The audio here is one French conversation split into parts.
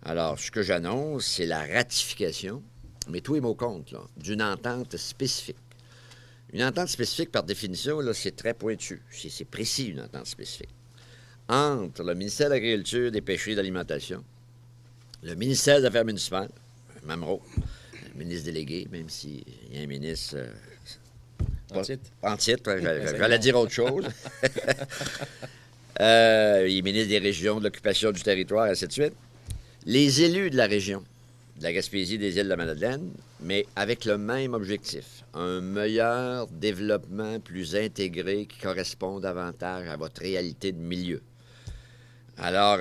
Alors, ce que j'annonce, c'est la ratification, mais tout est mot compte, là, d'une entente spécifique. Une entente spécifique, par définition, là, c'est très pointu. C'est précis, une entente spécifique. Entre le ministère de l'Agriculture, des Pêcheries et de l'Alimentation, le ministère des Affaires municipales, Mamro, le ministre délégué, même s'il y a un ministre... En titre. En titre, j'allais dire autre chose. Il est ministre des régions, de l'occupation du territoire, ainsi de suite. Les élus de la région, de la Gaspésie, des îles de la Madeleine, mais avec le même objectif, un meilleur développement plus intégré qui correspond davantage à votre réalité de milieu. Alors,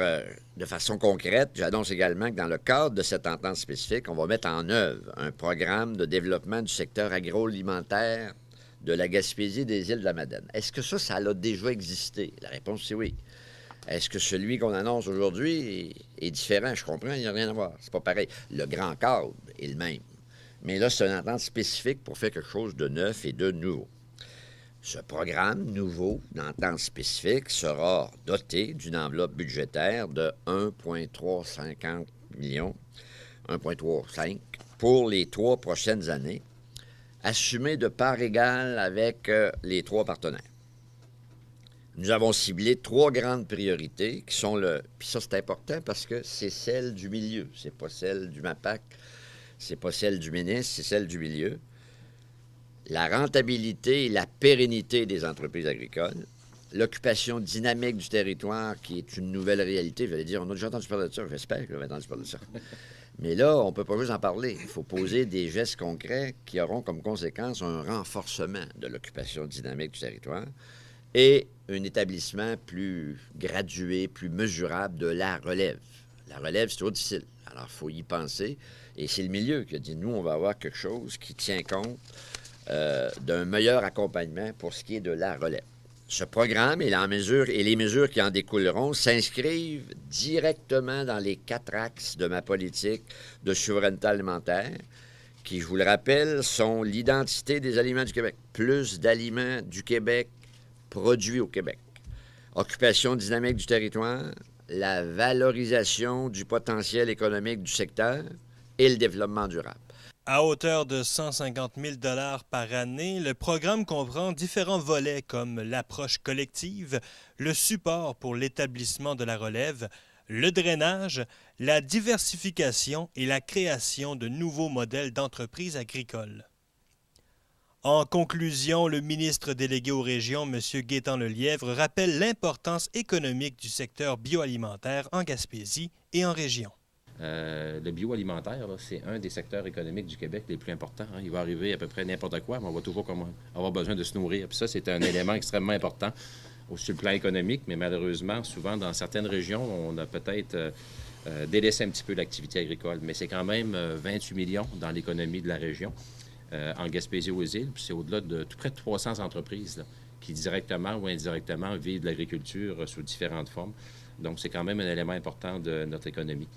de façon concrète, j'annonce également que dans le cadre de cette entente spécifique, on va mettre en œuvre un programme de développement du secteur agroalimentaire de la Gaspésie des îles de la Madeleine. Est-ce que ça a déjà existé? La réponse, c'est oui. Est-ce que celui qu'on annonce aujourd'hui est différent? Je comprends, il n'y a rien à voir. C'est pas pareil. Le grand cadre est le même. Mais là, c'est une entente spécifique pour faire quelque chose de neuf et de nouveau. Ce programme nouveau d'entente spécifique sera doté d'une enveloppe budgétaire de 1,350 millions, 1,35 pour les 3 prochaines années, assumé de part égale avec les 3 partenaires. Nous avons ciblé 3 grandes priorités qui sont Puis ça, c'est important parce que c'est celle du milieu. C'est pas celle du MAPAC, c'est pas celle du ministre, c'est celle du milieu. La rentabilité et la pérennité des entreprises agricoles, l'occupation dynamique du territoire qui est une nouvelle réalité. J'allais dire, on a déjà entendu parler de ça, j'espère qu'on a entendu parler de ça. Mais là, on ne peut pas juste en parler. Il faut poser des gestes concrets qui auront comme conséquence un renforcement de l'occupation dynamique du territoire et un établissement plus gradué, plus mesurable de la relève. La relève, c'est trop difficile. Alors, il faut y penser. Et c'est le milieu qui a dit, nous, on va avoir quelque chose qui tient compte d'un meilleur accompagnement pour ce qui est de la relève. Ce programme et les mesures qui en découleront s'inscrivent directement dans les 4 axes de ma politique de souveraineté alimentaire, qui, je vous le rappelle, sont l'identité des aliments du Québec. Plus d'aliments du Québec produits au Québec. Occupation dynamique du territoire, la valorisation du potentiel économique du secteur et le développement durable. À hauteur de 150 000 $ par année, le programme comprend différents volets comme l'approche collective, le support pour l'établissement de la relève, le drainage, la diversification et la création de nouveaux modèles d'entreprises agricoles. En conclusion, le ministre délégué aux régions, M. Gaétan Lelièvre, rappelle l'importance économique du secteur bioalimentaire en Gaspésie et en région. Le bioalimentaire, là, c'est un des secteurs économiques du Québec les plus importants. Il va arriver à peu près n'importe quoi, mais on va toujours avoir besoin de se nourrir. Puis ça, c'est un élément extrêmement important sur le plan économique, mais malheureusement, souvent, dans certaines régions, on a peut-être délaissé un petit peu l'activité agricole. Mais c'est quand même 28 millions dans l'économie de la région, en Gaspésie aux îles. Puis c'est au-delà de tout près de 300 entreprises là, qui, directement ou indirectement, vivent de l'agriculture sous différentes formes. Donc, c'est quand même un élément important de notre économie.